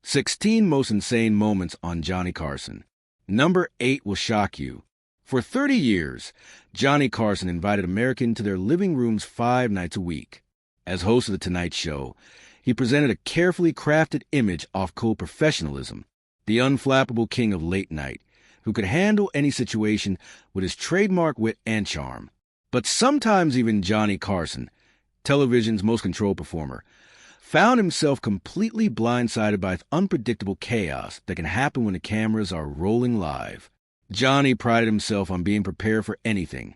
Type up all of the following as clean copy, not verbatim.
16 Most Insane Moments on Johnny Carson. Number 8 will shock you. For 30 years, Johnny Carson invited Americans to their living rooms 5 nights a week. As host of The Tonight Show, he presented a carefully crafted image of cool professionalism, the unflappable king of late night, who could handle any situation with his trademark wit and charm. But sometimes even Johnny Carson, television's most controlled performer, found himself completely blindsided by unpredictable chaos that can happen when the cameras are rolling live. Johnny prided himself on being prepared for anything,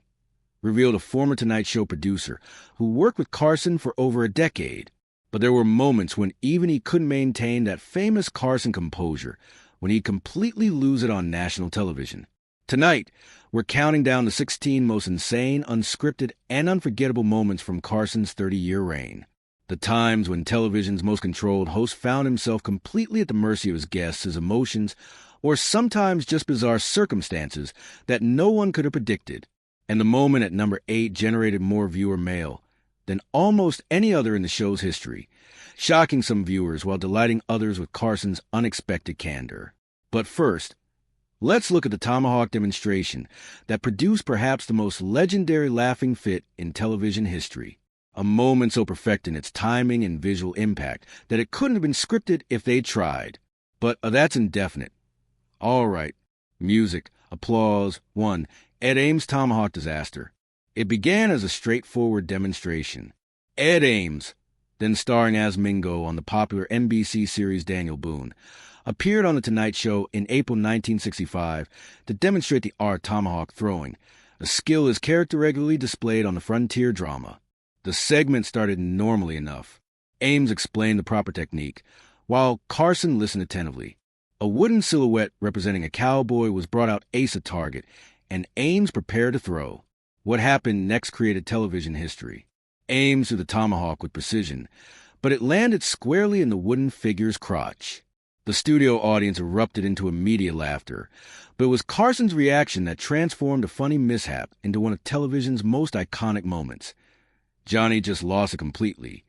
revealed a former Tonight Show producer who worked with Carson for over a decade. But there were moments when even he couldn't maintain that famous Carson composure, when he'd completely lose it on national television. Tonight, we're counting down the 16 most insane, unscripted, and unforgettable moments from Carson's 30-year reign. The times when television's most controlled host found himself completely at the mercy of his guests, his emotions, or sometimes just bizarre circumstances that no one could have predicted. And the moment at number 8 generated more viewer mail than almost any other in the show's history, shocking some viewers while delighting others with Carson's unexpected candor. But first, let's look at the tomahawk demonstration that produced perhaps the most legendary laughing fit in television history. A moment so perfect in its timing and visual impact that it couldn't have been scripted if they'd tried. But that's indefinite. All right. Music, applause, 1. Ed Ames' tomahawk disaster. It began as a straightforward demonstration. Ed Ames, then starring as Mingo on the popular NBC series Daniel Boone, appeared on The Tonight Show in April 1965 to demonstrate the art of tomahawk throwing, a skill his character regularly displayed on the frontier drama. The segment started normally enough. Ames explained the proper technique, while Carson listened attentively. A wooden silhouette representing a cowboy was brought out ace a target, and Ames prepared to throw. What happened next created television history. Ames threw the tomahawk with precision, but it landed squarely in the wooden figure's crotch. The studio audience erupted into immediate laughter, but it was Carson's reaction that transformed a funny mishap into one of television's most iconic moments. Johnny just lost it completely.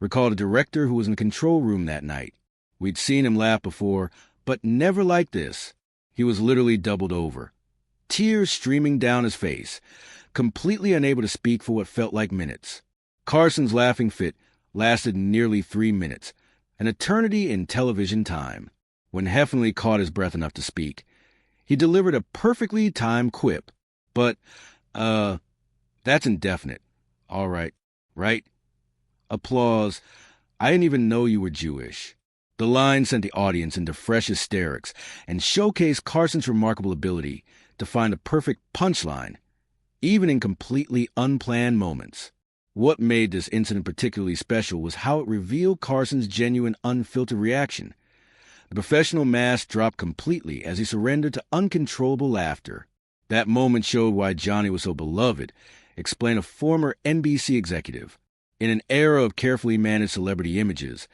Recalled a director who was in the control room that night. We'd seen him laugh before, but never like this. He was literally doubled over, tears streaming down his face, completely unable to speak for what felt like minutes. Carson's laughing fit lasted nearly 3 minutes, an eternity in television time. When Heffenly caught his breath enough to speak, he delivered a perfectly timed quip. But, that's indefinite. All right, right? Applause. I didn't even know you were Jewish. The line sent the audience into fresh hysterics and showcased Carson's remarkable ability to find the perfect punchline, even in completely unplanned moments. What made this incident particularly special was how it revealed Carson's genuine, unfiltered reaction. The professional mask dropped completely as he surrendered to uncontrollable laughter. That moment showed why Johnny was so beloved, explained a former NBC executive. In an era of carefully managed celebrity images,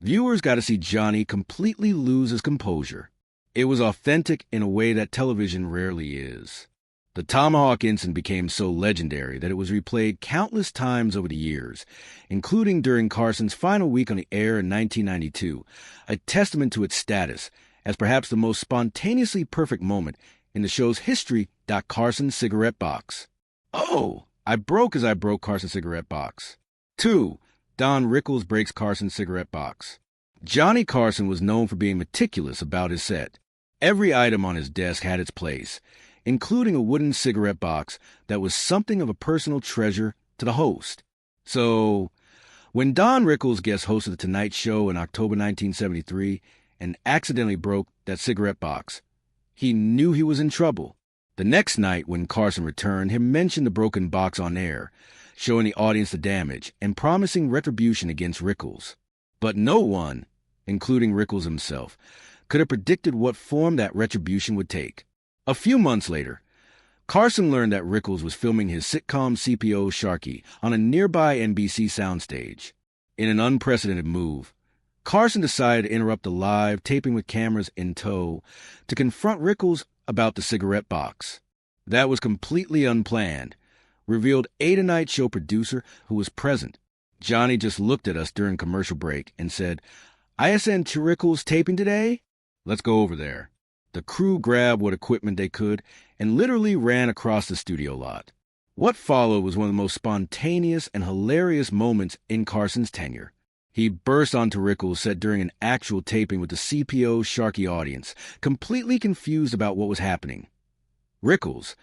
viewers got to see Johnny completely lose his composure. It was authentic in a way that television rarely is. The tomahawk incident became so legendary that it was replayed countless times over the years, including during Carson's final week on the air in 1992, a testament to its status as perhaps the most spontaneously perfect moment in the show's history. Carson's cigarette box. Oh, I broke Carson's cigarette box. 2. Don Rickles breaks Carson's cigarette box. Johnny Carson was known for being meticulous about his set. Every item on his desk had its place, including a wooden cigarette box that was something of a personal treasure to the host. So, when Don Rickles guest hosted The Tonight Show in October 1973 and accidentally broke that cigarette box, he knew he was in trouble. The next night, when Carson returned, he mentioned the broken box on air, showing the audience the damage and promising retribution against Rickles. But no one, including Rickles himself, could have predicted what form that retribution would take. A few months later, Carson learned that Rickles was filming his sitcom CPO Sharkey on a nearby NBC soundstage. In an unprecedented move, Carson decided to interrupt the live taping with cameras in tow to confront Rickles about the cigarette box. That was completely unplanned, revealed a Tonight Show producer who was present. Johnny just looked at us during commercial break and said, ISN Rickles taping today? Let's go over there. The crew grabbed what equipment they could and literally ran across the studio lot. What followed was one of the most spontaneous and hilarious moments in Carson's tenure. He burst onto Rickles' set during an actual taping with the CPO's Sharky audience, completely confused about what was happening. Rickles,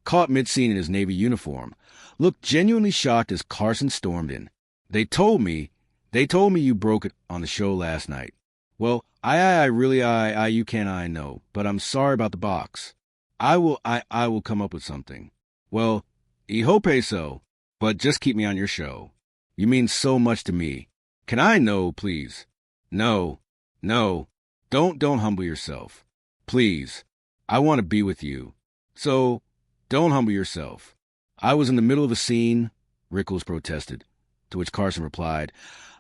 caught mid-scene in his Navy uniform, looked genuinely shocked as Carson stormed in. They told me you broke it on the show last night. Well, I you can I know, but I'm sorry about the box. I will come up with something. Well, I hope so, but just keep me on your show. You mean so much to me. Can I know, please? No, don't humble yourself. Please, I want to be with you. So, don't humble yourself. I was in the middle of a scene, Rickles protested, to which Carson replied,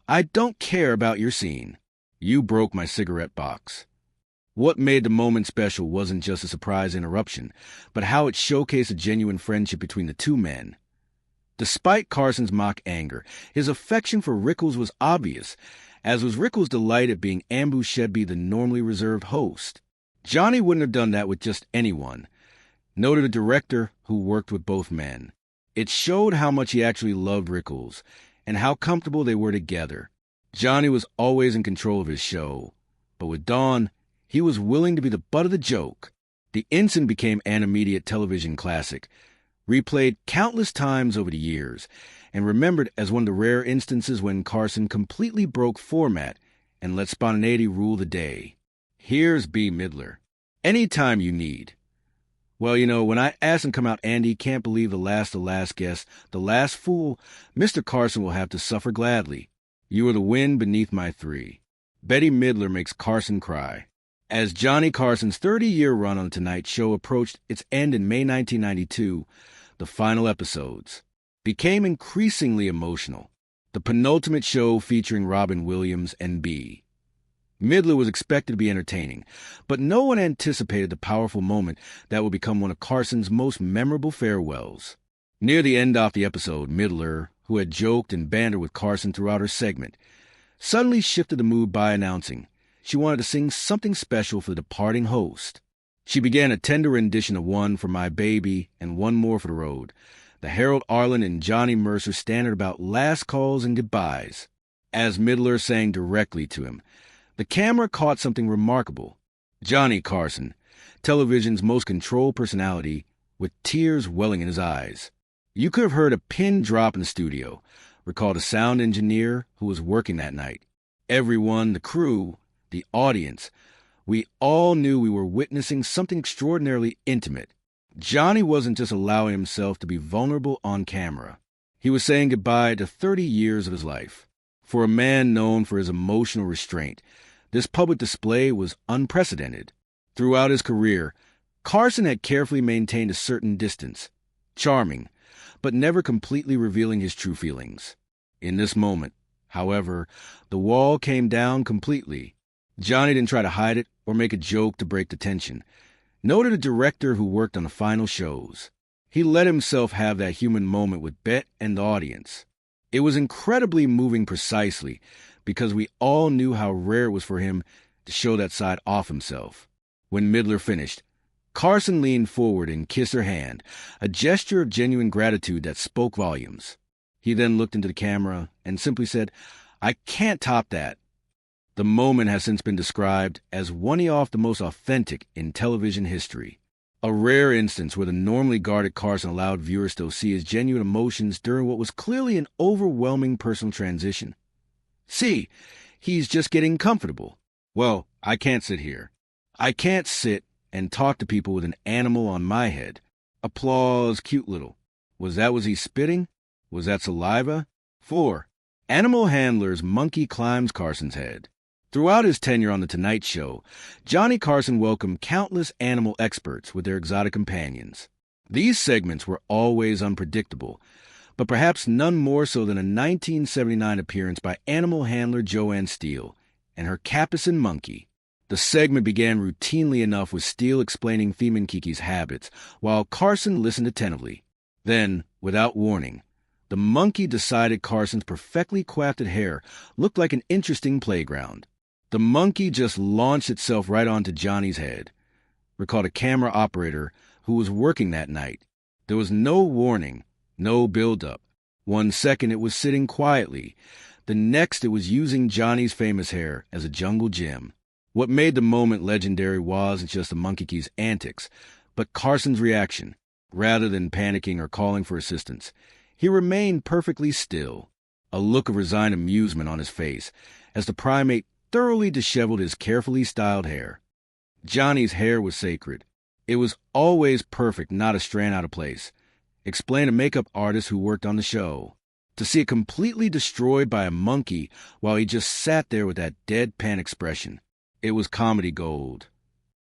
I don't care about your scene. You broke my cigarette box. What made the moment special wasn't just a surprise interruption, but how it showcased a genuine friendship between the two men. Despite Carson's mock anger, his affection for Rickles was obvious, as was Rickles' delight at being ambushed by the normally reserved host. Johnny wouldn't have done that with just anyone, noted a director who worked with both men. It showed how much he actually loved Rickles, and how comfortable they were together. Johnny was always in control of his show, but with Dawn, he was willing to be the butt of the joke. The incident became an immediate television classic, replayed countless times over the years, and remembered as one of the rare instances when Carson completely broke format and let spontaneity rule the day. Here's B. Midler. Anytime you need. Well, when I asked him to come out, Andy can't believe the last guest, the last fool, Mr. Carson will have to suffer gladly. You are the wind beneath my three. Betty Midler makes Carson cry. As Johnny Carson's 30-year run on The Tonight Show approached its end in May 1992, the final episodes became increasingly emotional. The penultimate show featuring Robin Williams and B. Midler was expected to be entertaining, but no one anticipated the powerful moment that would become one of Carson's most memorable farewells. Near the end of the episode, Midler, who had joked and bantered with Carson throughout her segment, suddenly shifted the mood by announcing she wanted to sing something special for the departing host. She began a tender rendition of One for My Baby and One More for the Road, the Harold Arlen and Johnny Mercer standard about last calls and goodbyes. As Midler sang directly to him, the camera caught something remarkable. Johnny Carson, television's most controlled personality, with tears welling in his eyes. You could have heard a pin drop in the studio, recalled a sound engineer who was working that night. Everyone, the crew, the audience, we all knew we were witnessing something extraordinarily intimate. Johnny wasn't just allowing himself to be vulnerable on camera. He was saying goodbye to 30 years of his life. For a man known for his emotional restraint, this public display was unprecedented. Throughout his career, Carson had carefully maintained a certain distance, charming, but never completely revealing his true feelings. In this moment, however, the wall came down completely. Johnny didn't try to hide it or make a joke to break the tension, noted a director who worked on the final shows. He let himself have that human moment with Bet and the audience. It was incredibly moving precisely because we all knew how rare it was for him to show that side off himself. When Midler finished, Carson leaned forward and kissed her hand, a gesture of genuine gratitude that spoke volumes. He then looked into the camera and simply said, "I can't top that." The moment has since been described as one of the most authentic in television history. A rare instance where the normally guarded Carson allowed viewers to see his genuine emotions during what was clearly an overwhelming personal transition. See, he's just getting comfortable. Well, I can't sit here. I can't sit and talk to people with an animal on my head. Applause, cute little. Was he spitting? Was that saliva? 4. Animal handler's monkey climbs Carson's head. Throughout his tenure on The Tonight Show, Johnny Carson welcomed countless animal experts with their exotic companions. These segments were always unpredictable, but perhaps none more so than a 1979 appearance by animal handler Joanne Steele and her Capucin monkey. The segment began routinely enough with Steele explaining Feeman Kiki's habits, while Carson listened attentively. Then, without warning, the monkey decided Carson's perfectly coiffed hair looked like an interesting playground. The monkey just launched itself right onto Johnny's head, recalled a camera operator who was working that night. There was no warning, no build-up. 1 second it was sitting quietly. The next it was using Johnny's famous hair as a jungle gym. What made the moment legendary wasn't just the monkey key's antics, but Carson's reaction. Rather than panicking or calling for assistance, he remained perfectly still, a look of resigned amusement on his face as the primate thoroughly disheveled his carefully styled hair. Johnny's hair was sacred. It was always perfect, not a strand out of place, explained a makeup artist who worked on the show. To see it completely destroyed by a monkey while he just sat there with that deadpan expression, it was comedy gold.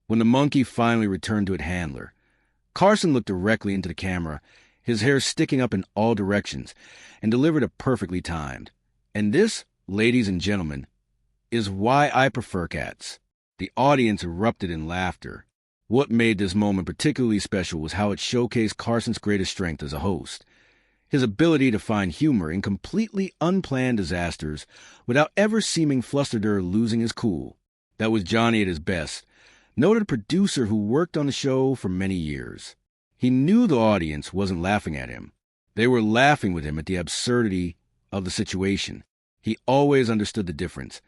When the monkey finally returned to its handler, Carson looked directly into the camera, his hair sticking up in all directions, and delivered a perfectly timed. And this, ladies and gentlemen, is why I prefer cats. The audience erupted in laughter. What made this moment particularly special was how it showcased Carson's greatest strength as a host. His ability to find humor in completely unplanned disasters without ever seeming flustered or losing his cool. That was Johnny at his best, noted producer who worked on the show for many years. He knew the audience wasn't laughing at him. They were laughing with him at the absurdity of the situation. He always understood the difference,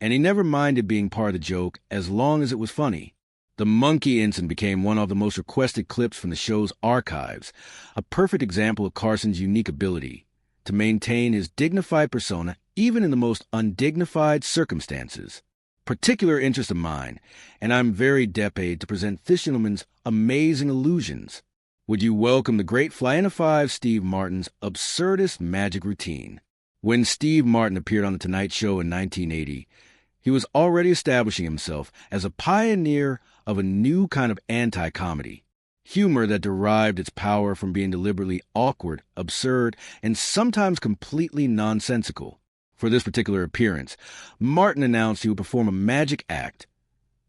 and he never minded being part of the joke as long as it was funny. The monkey incident became one of the most requested clips from the show's archives, a perfect example of Carson's unique ability to maintain his dignified persona even in the most undignified circumstances. Particular interest of mine, and I'm very paid to present this gentleman's amazing illusions. Would you welcome the great Fly-in-a-Five Steve Martin's absurdist magic routine? When Steve Martin appeared on The Tonight Show in 1980, he was already establishing himself as a pioneer of a new kind of anti-comedy, humor that derived its power from being deliberately awkward, absurd, and sometimes completely nonsensical. For this particular appearance, Martin announced he would perform a magic act,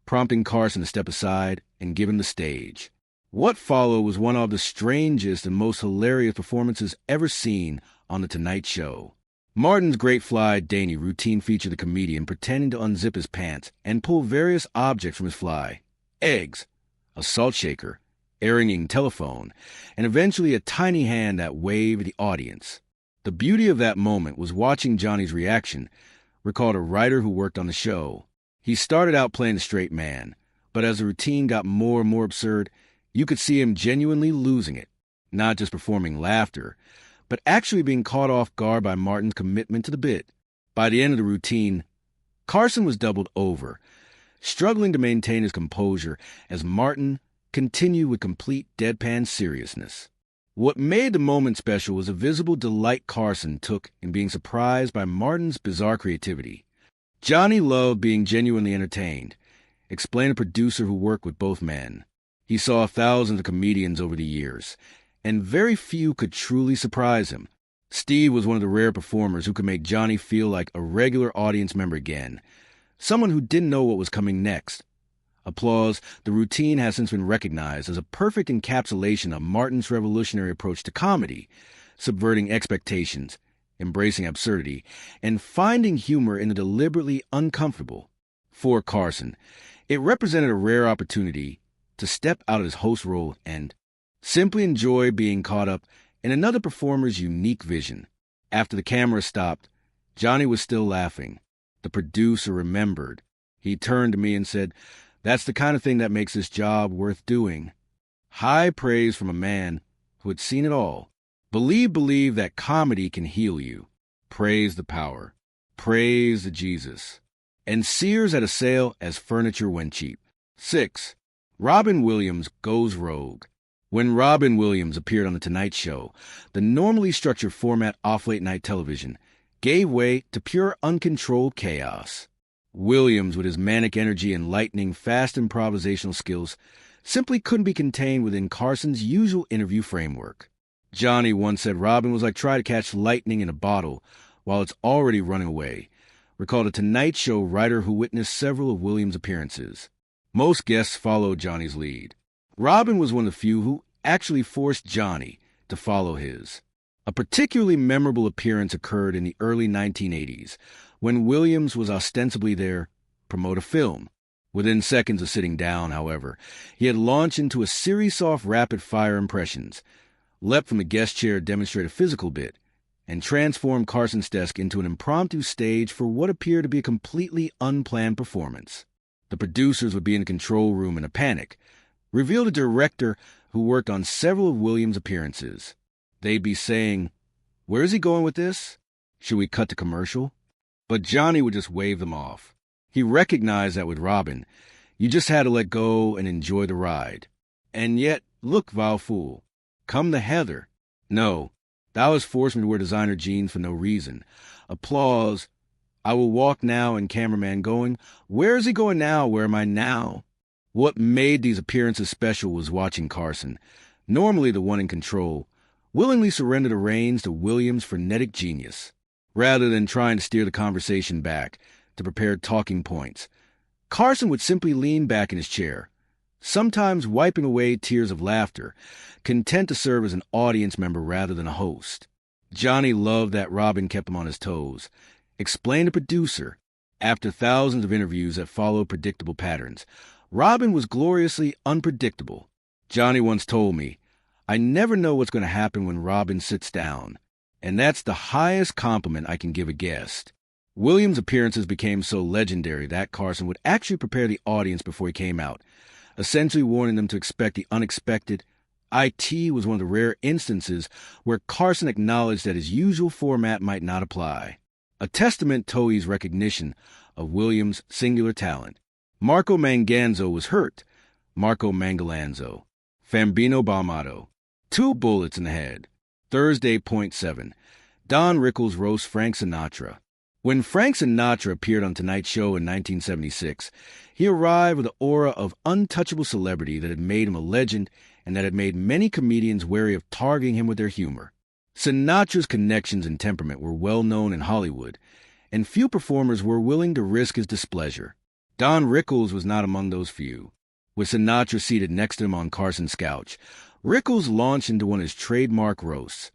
prompting Carson to step aside and give him the stage. What followed was one of the strangest and most hilarious performances ever seen on The Tonight Show. Martin's Great Fly Danny routine featured the comedian pretending to unzip his pants and pull various objects from his fly: eggs, a salt shaker, air-ringing telephone, and eventually a tiny hand that waved at the audience. The beauty of that moment was watching Johnny's reaction, recalled a writer who worked on the show. He started out playing the straight man, but as the routine got more and more absurd, you could see him genuinely losing it, not just performing laughter, but actually being caught off guard by Martin's commitment to the bit. By the end of the routine, Carson was doubled over, struggling to maintain his composure as Martin continued with complete deadpan seriousness. What made the moment special was a visible delight Carson took in being surprised by Martin's bizarre creativity. Johnny loved being genuinely entertained, explained a producer who worked with both men. He saw thousands of comedians over the years, and very few could truly surprise him. Steve was one of the rare performers who could make Johnny feel like a regular audience member again, someone who didn't know what was coming next. Applause, the routine has since been recognized as a perfect encapsulation of Martin's revolutionary approach to comedy, subverting expectations, embracing absurdity, and finding humor in the deliberately uncomfortable. For Carson, it represented a rare opportunity to step out of his host role and simply enjoy being caught up in another performer's unique vision. After the camera stopped, Johnny was still laughing. The producer remembered. He turned to me and said, "That's the kind of thing that makes this job worth doing." High praise from a man who had seen it all. Believe that comedy can heal you. Praise the power. Praise the Jesus. And Sears at a sale as furniture when cheap. 6. Robin Williams goes rogue. When Robin Williams appeared on The Tonight Show, the normally structured format off late-night television gave way to pure uncontrolled chaos. Williams, with his manic energy and lightning, fast improvisational skills, simply couldn't be contained within Carson's usual interview framework. Johnny once said Robin was like trying to catch lightning in a bottle while it's already running away, recalled a Tonight Show writer who witnessed several of Williams' appearances. Most guests followed Johnny's lead. Robin was one of the few who actually forced Johnny to follow his. A particularly memorable appearance occurred in the early 1980s, when Williams was ostensibly there promote a film. Within seconds of sitting down, however, he had launched into a series of rapid-fire impressions, leapt from the guest chair to demonstrate a physical bit, and transformed Carson's desk into an impromptu stage for what appeared to be a completely unplanned performance. The producers would be in the control room in a panic, revealed a director who worked on several of Williams' appearances. They'd be saying, "Where is he going with this? Should we cut to commercial?" But Johnny would just wave them off. He recognized that with Robin, you just had to let go and enjoy the ride. And yet, look, vile fool, come to Heather. No, thou hast forced me to wear designer jeans for no reason. Applause. I will walk now, and cameraman going, "Where is he going now? Where am I now?" What made these appearances special was watching Carson, normally the one in control, willingly surrender the reins to Williams' frenetic genius. Rather than trying to steer the conversation back to prepare talking points, Carson would simply lean back in his chair, sometimes wiping away tears of laughter, content to serve as an audience member rather than a host. Johnny loved that Robin kept him on his toes, explained the producer. After thousands of interviews that followed predictable patterns, Robin was gloriously unpredictable. Johnny once told me, "I never know what's going to happen when Robin sits down, and that's the highest compliment I can give a guest." Williams' appearances became so legendary that Carson would actually prepare the audience before he came out, essentially warning them to expect the unexpected. IT was one of the rare instances where Carson acknowledged that his usual format might not apply, a testament to Toei's recognition of Williams' singular talent. Marco Manganzo was hurt. Marco Mangalanzo. Fambino Balmato. 2 bullets in the head. Thursday, .7. Don Rickles roasts Frank Sinatra. When Frank Sinatra appeared on Tonight Show in 1976, he arrived with an aura of untouchable celebrity that had made him a legend and that had made many comedians wary of targeting him with their humor. Sinatra's connections and temperament were well known in Hollywood, and few performers were willing to risk his displeasure. Don Rickles was not among those few. With Sinatra seated next to him on Carson's couch, Rickles launched into one of his trademark roasts,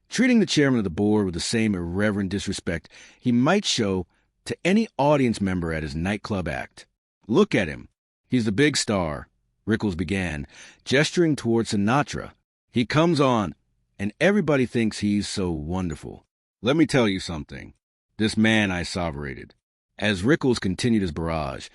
treating the chairman of the board with the same irreverent disrespect he might show to any audience member at his nightclub act. "Look at him. He's the big star," Rickles began, gesturing towards Sinatra. "He comes on, and everybody thinks he's so wonderful. Let me tell you something. This man I asseverated." As Rickles continued his barrage,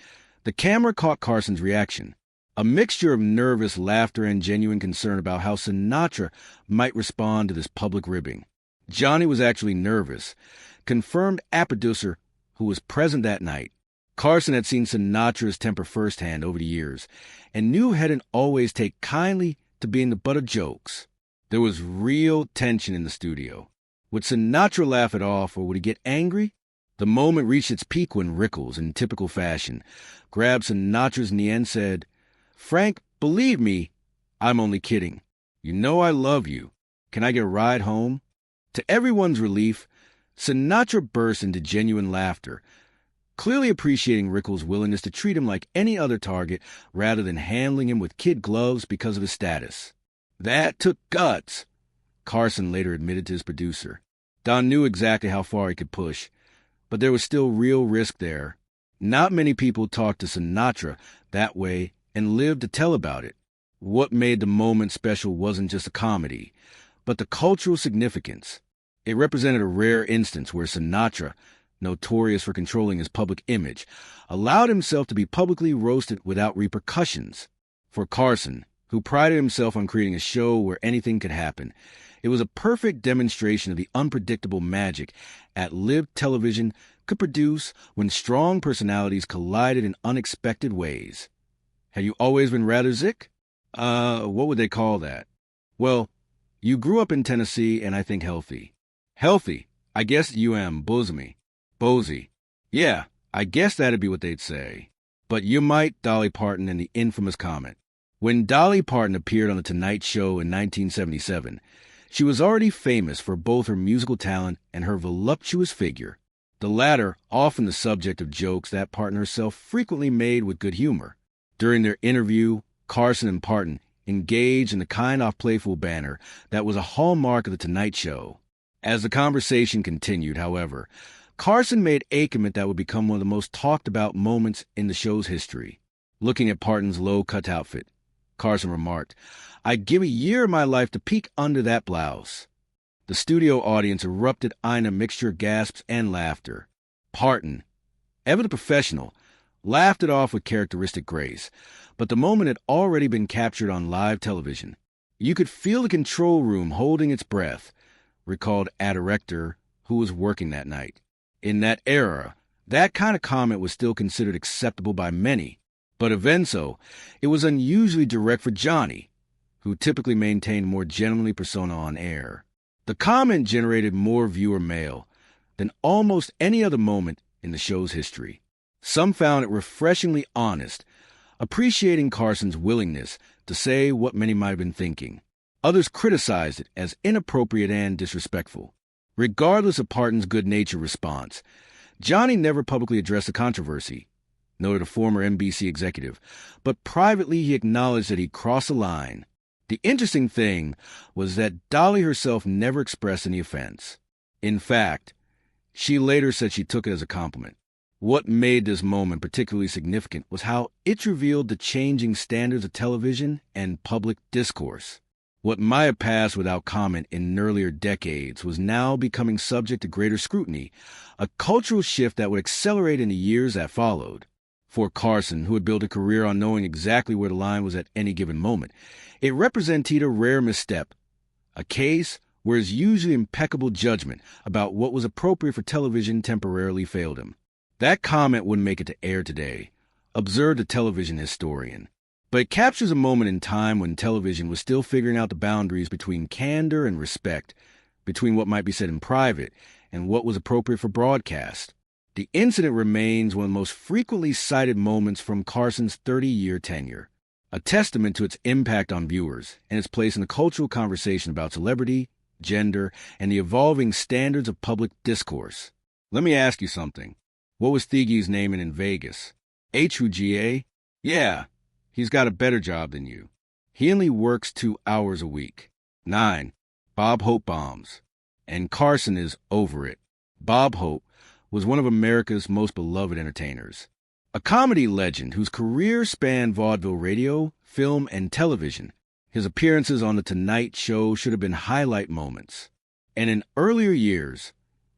the camera caught Carson's reaction, a mixture of nervous laughter and genuine concern about how Sinatra might respond to this public ribbing. Johnny was actually nervous, confirmed a producer who was present that night. Carson had seen Sinatra's temper firsthand over the years, and knew he hadn't always take kindly to being the butt of jokes. There was real tension in the studio. Would Sinatra laugh it off, or would he get angry? The moment reached its peak when Rickles, in typical fashion, grabbed Sinatra's knee and said, "Frank, believe me, I'm only kidding. You know I love you. Can I get a ride home?" To everyone's relief, Sinatra burst into genuine laughter, clearly appreciating Rickles' willingness to treat him like any other target rather than handling him with kid gloves because of his status. "That took guts," Carson later admitted to his producer. Don knew exactly how far he could push, but there was still real risk there. Not many people talked to Sinatra that way and lived to tell about it. What made the moment special wasn't just a comedy, but the cultural significance. It represented a rare instance where Sinatra, notorious for controlling his public image, allowed himself to be publicly roasted without repercussions. For Carson, who prided himself on creating a show where anything could happen, it was a perfect demonstration of the unpredictable magic ad-lib television could produce when strong personalities collided in unexpected ways. Have you always been rather zick? What would they call that? Well, you grew up in Tennessee and I think healthy. Healthy? I guess you am bosomy. Bozy. Yeah, I guess that'd be what they'd say. But you might Dolly Parton and the infamous comment. When Dolly Parton appeared on The Tonight Show in 1977, she was already famous for both her musical talent and her voluptuous figure, the latter often the subject of jokes that Parton herself frequently made with good humor. During their interview, Carson and Parton engaged in the kind-of playful banter that was a hallmark of The Tonight Show. As the conversation continued, however, Carson made a commitment that would become one of the most talked about moments in the show's history. Looking at Parton's low-cut outfit, Carson remarked, "I'd give a year of my life to peek under that blouse." The studio audience erupted in a mixture of gasps and laughter. Parton, ever the professional, laughed it off with characteristic grace, but the moment had already been captured on live television. "You could feel the control room holding its breath," recalled a director who was working that night. In that era, that kind of comment was still considered acceptable by many, but evenso, it was unusually direct for Johnny, who typically maintained a more gentlemanly persona on air. The comment generated more viewer mail than almost any other moment in the show's history. Some found it refreshingly honest, appreciating Carson's willingness to say what many might have been thinking. Others criticized it as inappropriate and disrespectful. Regardless of Parton's good-natured response, Johnny never publicly addressed the controversy, noted a former NBC executive, but privately he acknowledged that he crossed the line. The interesting thing was that Dolly herself never expressed any offense. In fact, she later said she took it as a compliment. What made this moment particularly significant was how it revealed the changing standards of television and public discourse. What might have passed without comment in earlier decades was now becoming subject to greater scrutiny, a cultural shift that would accelerate in the years that followed. For Carson, who had built a career on knowing exactly where the line was at any given moment, it represented a rare misstep, a case where his usually impeccable judgment about what was appropriate for television temporarily failed him. That comment wouldn't make it to air today, observed a television historian. But it captures a moment in time when television was still figuring out the boundaries between candor and respect, between what might be said in private and what was appropriate for broadcast. The incident remains one of the most frequently cited moments from Carson's 30-year tenure, a testament to its impact on viewers and its place in the cultural conversation about celebrity, gender, and the evolving standards of public discourse. Let me ask you something. What was Thiege's name in Vegas? H-U-G-A? Yeah. He's got a better job than you. He only works 2 hours a week. 9. Bob Hope bombs. And Carson is over it. Bob Hope was one of America's most beloved entertainers. A comedy legend whose career spanned vaudeville radio, film, and television. His appearances on The Tonight Show should have been highlight moments. And in earlier years,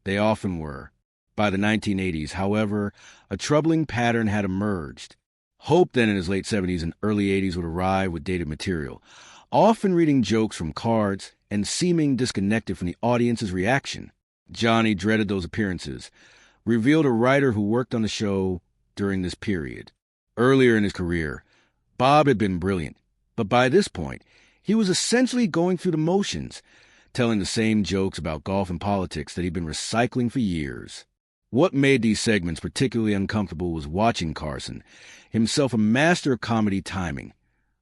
they often were. By the 1980s, however, a troubling pattern had emerged. Hope then in his late 70s and early 80s would arrive with dated material, often reading jokes from cards and seeming disconnected from the audience's reaction. Johnny dreaded those appearances, revealed a writer who worked on the show during this period. Earlier in his career, Bob had been brilliant, but by this point, he was essentially going through the motions, telling the same jokes about golf and politics that he'd been recycling for years. What made these segments particularly uncomfortable was watching Carson, himself a master of comedy timing,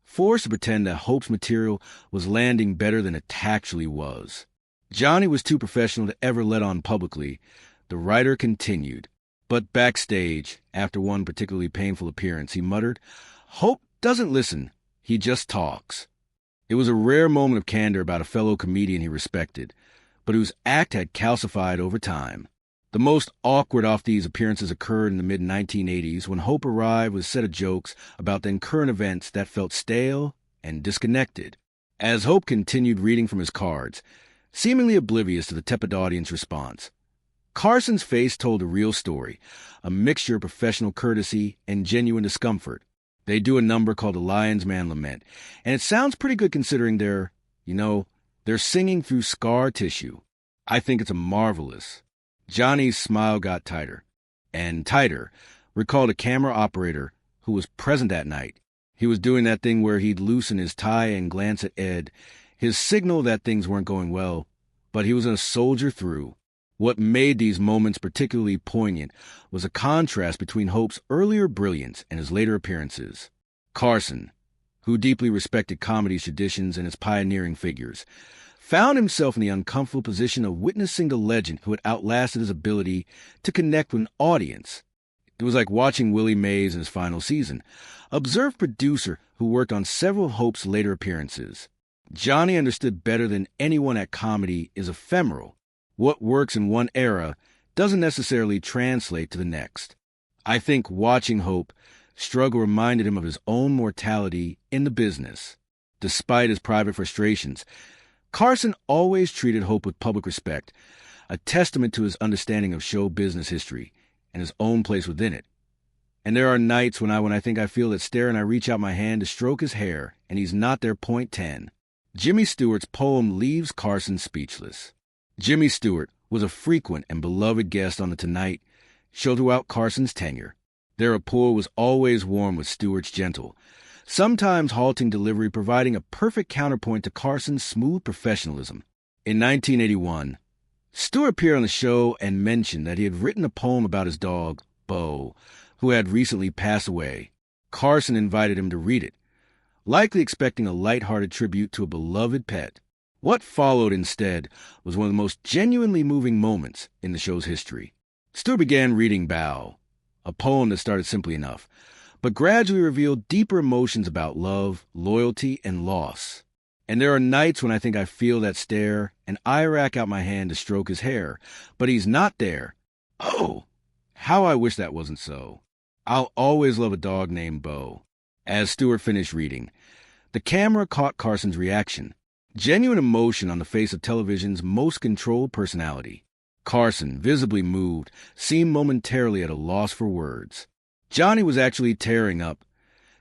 forced to pretend that Hope's material was landing better than it actually was. Johnny was too professional to ever let on publicly, the writer continued. But backstage, after one particularly painful appearance, he muttered, "Hope doesn't listen, he just talks." It was a rare moment of candor about a fellow comedian he respected, but whose act had calcified over time. The most awkward of these appearances occurred in the mid-1980s when Hope arrived with a set of jokes about then current events that felt stale and disconnected. As Hope continued reading from his cards, seemingly oblivious to the tepid audience response, Carson's face told a real story, a mixture of professional courtesy and genuine discomfort. They do a number called the Lion's Man Lament, and it sounds pretty good considering they're singing through scar tissue. I think it's marvelous. Johnny's smile got tighter and tighter, recalled a camera operator who was present that night. He was doing that thing where he'd loosen his tie and glance at Ed, his signal that things weren't going well, but he was going to soldier through. What made these moments particularly poignant was a contrast between Hope's earlier brilliance and his later appearances. Carson, who deeply respected comedy's traditions and its pioneering figures, found himself in the uncomfortable position of witnessing the legend who had outlasted his ability to connect with an audience. It was like watching Willie Mays in his final season, observed producer who worked on several of Hope's later appearances. Johnny understood better than anyone that comedy is ephemeral. What works in one era doesn't necessarily translate to the next. I think watching Hope struggle reminded him of his own mortality in the business. Despite his private frustrations, Carson always treated Hope with public respect, a testament to his understanding of show business history and his own place within it. And there are nights when I think I feel that stare and I reach out my hand to stroke his hair, and he's not there. Point 10. Jimmy Stewart's poem leaves Carson speechless. Jimmy Stewart was a frequent and beloved guest on The Tonight Show throughout Carson's tenure. Their rapport was always warm, with Stewart's gentle, sometimes halting delivery providing a perfect counterpoint to Carson's smooth professionalism. In 1981, Stewart appeared on the show and mentioned that he had written a poem about his dog, Bo, who had recently passed away. Carson invited him to read it, likely expecting a lighthearted tribute to a beloved pet. What followed instead was one of the most genuinely moving moments in the show's history. Stewart began reading Bow, a poem that started simply enough, but gradually revealed deeper emotions about love, loyalty, and loss. And there are nights when I think I feel that stare, and I rack out my hand to stroke his hair, but he's not there. Oh, how I wish that wasn't so. I'll always love a dog named Bo. As Stewart finished reading, the camera caught Carson's reaction, genuine emotion on the face of television's most controlled personality. Carson, visibly moved, seemed momentarily at a loss for words. Johnny was actually tearing up,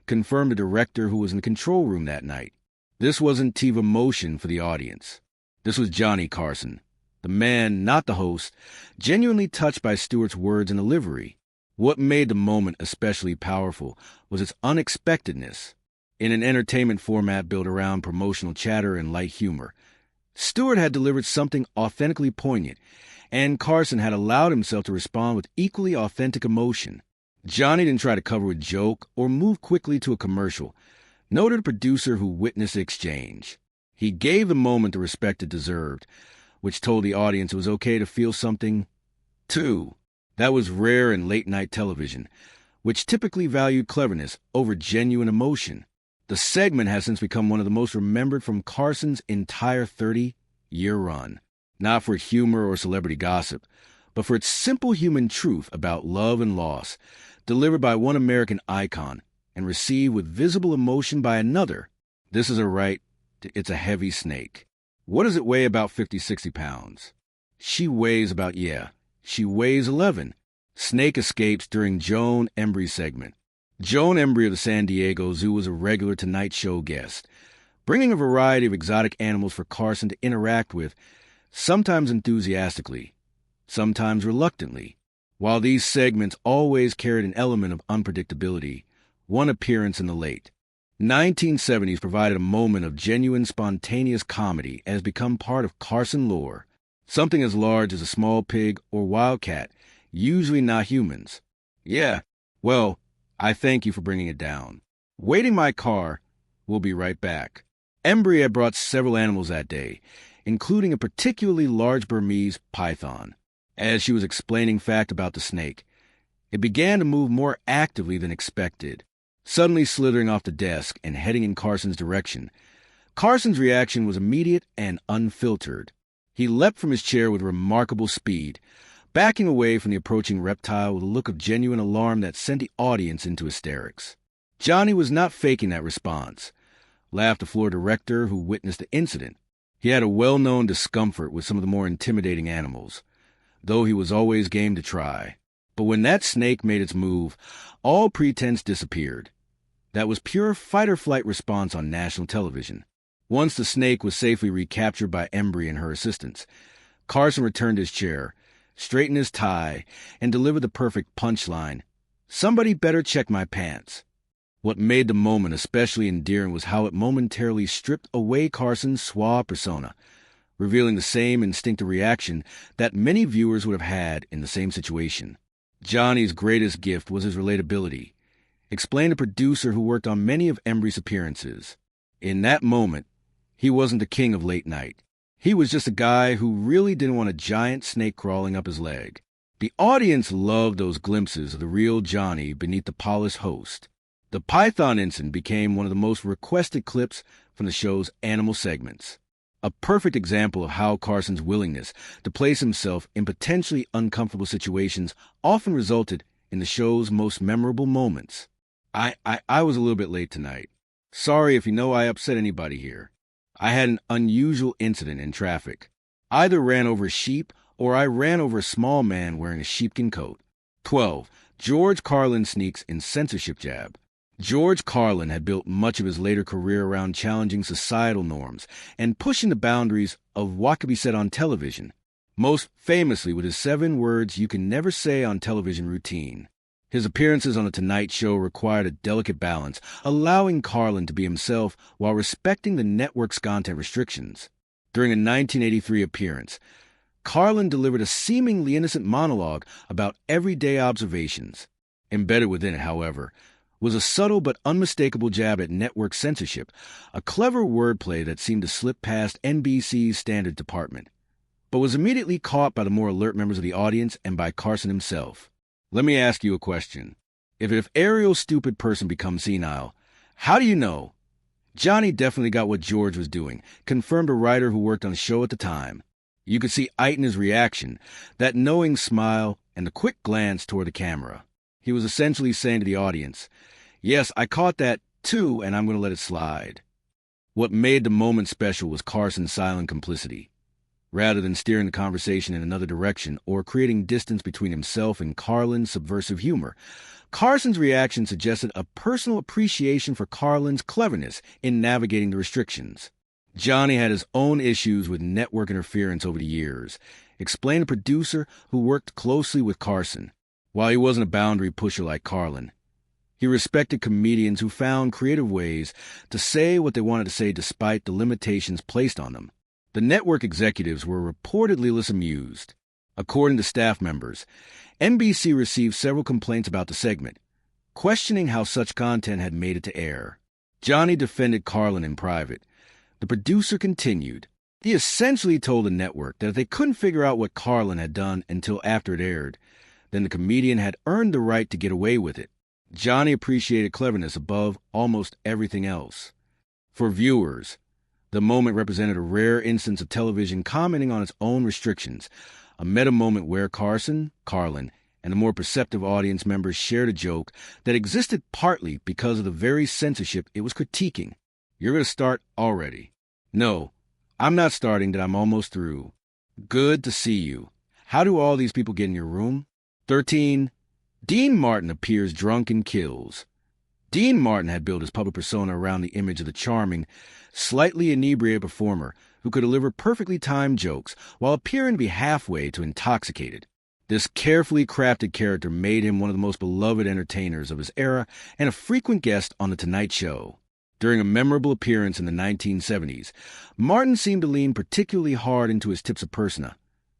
confirmed the director who was in the control room that night. This wasn't TV motion for the audience. This was Johnny Carson, the man, not the host, genuinely touched by Stewart's words and delivery. What made the moment especially powerful was its unexpectedness. In an entertainment format built around promotional chatter and light humor, Stewart had delivered something authentically poignant, and Carson had allowed himself to respond with equally authentic emotion. Johnny didn't try to cover a joke or move quickly to a commercial, noted a producer who witnessed the exchange. He gave the moment the respect it deserved, which told the audience it was okay to feel something, too. That was rare in late-night television, which typically valued cleverness over genuine emotion. The segment has since become one of the most remembered from Carson's entire 30-year run, not for humor or celebrity gossip, but for its simple human truth about love and loss, delivered by one American icon and received with visible emotion by another. This is a right to It's a Heavy Snake. What does it weigh? About 50, 60 pounds. She weighs 11. Snake escapes during Joan Embry's segment. Joan Embry of the San Diego Zoo was a regular Tonight Show guest, bringing a variety of exotic animals for Carson to interact with, sometimes enthusiastically, sometimes reluctantly. While these segments always carried an element of unpredictability, one appearance in the late 1970s provided a moment of genuine spontaneous comedy and has become part of Carson lore. Something as large as a small pig or wildcat, usually not humans. Yeah, well, I thank you for bringing it down. Waiting my car, we'll be right back. Embry had brought several animals that day, including a particularly large Burmese python. As she was explaining fact about the snake, it began to move more actively than expected, suddenly slithering off the desk and heading in Carson's direction. Carson's reaction was immediate and unfiltered. He leapt from his chair with remarkable speed, backing away from the approaching reptile with a look of genuine alarm that sent the audience into hysterics. Johnny was not faking that response, laughed the floor director who witnessed the incident. He had a well-known discomfort with some of the more intimidating animals, though he was always game to try. But when that snake made its move, all pretense disappeared. That was pure fight-or-flight response on national television. Once the snake was safely recaptured by Embry and her assistants, Carson returned to his chair, straightened his tie, and delivered the perfect punchline, "Somebody better check my pants." What made the moment especially endearing was how it momentarily stripped away Carson's suave persona, revealing the same instinctive reaction that many viewers would have had in the same situation. Johnny's greatest gift was his relatability, explained a producer who worked on many of Embry's appearances. In that moment, he wasn't the king of late night. He was just a guy who really didn't want a giant snake crawling up his leg. The audience loved those glimpses of the real Johnny beneath the polished host. The python incident became one of the most requested clips from the show's animal segments. A perfect example of how Carson's willingness to place himself in potentially uncomfortable situations often resulted in the show's most memorable moments. I was a little bit late tonight. Sorry if you know I upset anybody here. I had an unusual incident in traffic. I either ran over a sheep or I ran over a small man wearing a sheepskin coat. 12. George Carlin sneaks in censorship jab. George Carlin had built much of his later career around challenging societal norms and pushing the boundaries of what could be said on television, most famously with his 7 words you can never say on television routine. His appearances on The Tonight Show required a delicate balance, allowing Carlin to be himself while respecting the network's content restrictions. During a 1983 appearance, Carlin delivered a seemingly innocent monologue about everyday observations. Embedded within it, however, was a subtle but unmistakable jab at network censorship, a clever wordplay that seemed to slip past NBC's standard department, but was immediately caught by the more alert members of the audience and by Carson himself. Let me ask you a question. If Ariel's stupid person becomes senile, how do you know? Johnny definitely got what George was doing, confirmed a writer who worked on the show at the time. You could see Aiton's reaction, that knowing smile, and the quick glance toward the camera. He was essentially saying to the audience, yes, I caught that too, and I'm going to let it slide. What made the moment special was Carson's silent complicity. Rather than steering the conversation in another direction or creating distance between himself and Carlin's subversive humor, Carson's reaction suggested a personal appreciation for Carlin's cleverness in navigating the restrictions. Johnny had his own issues with network interference over the years, explained a producer who worked closely with Carson. While he wasn't a boundary pusher like Carlin, he respected comedians who found creative ways to say what they wanted to say despite the limitations placed on them. The network executives were reportedly less amused. According to staff members, NBC received several complaints about the segment, questioning how such content had made it to air. Johnny defended Carlin in private. The producer continued. He essentially told the network that if they couldn't figure out what Carlin had done until after it aired, then the comedian had earned the right to get away with it. Johnny appreciated cleverness above almost everything else. For viewers, the moment represented a rare instance of television commenting on its own restrictions, a meta moment where Carson, Carlin, and the more perceptive audience members shared a joke that existed partly because of the very censorship it was critiquing. You're going to start already. No, I'm not starting, that I'm almost through. Good to see you. How do all these people get in your room? 13. Dean Martin appears drunk and kills. Dean Martin had built his public persona around the image of the charming, slightly inebriated performer who could deliver perfectly timed jokes while appearing to be halfway to intoxicated. This carefully crafted character made him one of the most beloved entertainers of his era and a frequent guest on The Tonight Show. During a memorable appearance in the 1970s, Martin seemed to lean particularly hard into his tips of persona,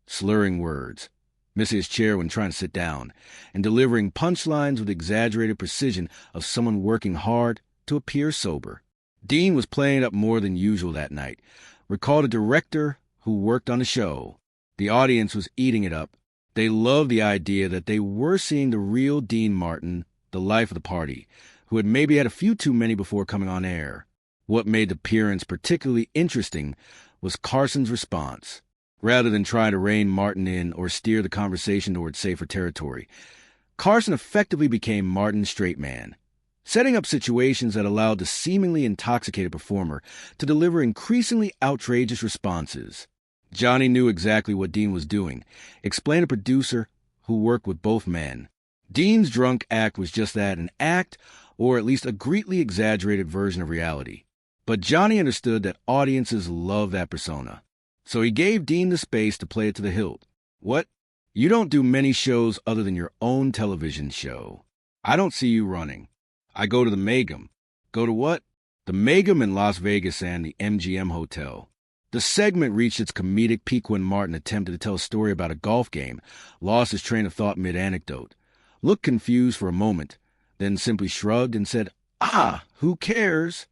slurring words, missing his chair when trying to sit down, and delivering punchlines with exaggerated precision of someone working hard to appear sober. Dean was playing it up more than usual that night, recalled a director who worked on the show. The audience was eating it up. They loved the idea that they were seeing the real Dean Martin, the life of the party, who had maybe had a few too many before coming on air. What made the appearance particularly interesting was Carson's response. Rather than trying to rein Martin in or steer the conversation toward safer territory, Carson effectively became Martin's straight man, setting up situations that allowed the seemingly intoxicated performer to deliver increasingly outrageous responses. Johnny knew exactly what Dean was doing, explained a producer who worked with both men. Dean's drunk act was just that, an act, or at least a greatly exaggerated version of reality. But Johnny understood that audiences love that persona. So he gave Dean the space to play it to the hilt. What? You don't do many shows other than your own television show. I don't see you running. I go to the Megam. Go to what? The Megam in Las Vegas and the MGM Hotel. The segment reached its comedic peak when Martin attempted to tell a story about a golf game, lost his train of thought mid-anecdote, looked confused for a moment, then simply shrugged and said, who cares?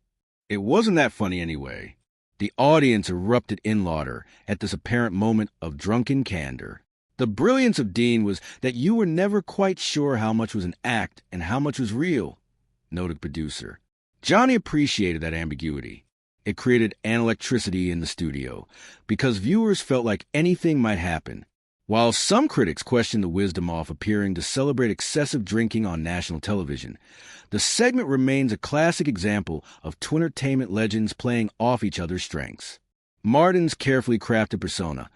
It wasn't that funny anyway. The audience erupted in laughter at this apparent moment of drunken candor. The brilliance of Dean was that you were never quite sure how much was an act and how much was real, noted producer. Johnny appreciated that ambiguity. It created an electricity in the studio because viewers felt like anything might happen. While some critics questioned the wisdom of appearing to celebrate excessive drinking on national television, the segment remains a classic example of twin-entertainment legends playing off each other's strengths. Martin's carefully crafted persona,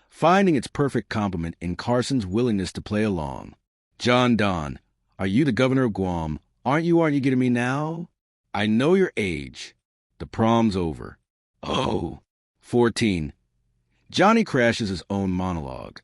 finding its perfect complement in Carson's willingness to play along. John Donne, are you the governor of Guam? Aren't you getting me now? I know your age. The prom's over. Oh. 14. Johnny crashes his own monologue.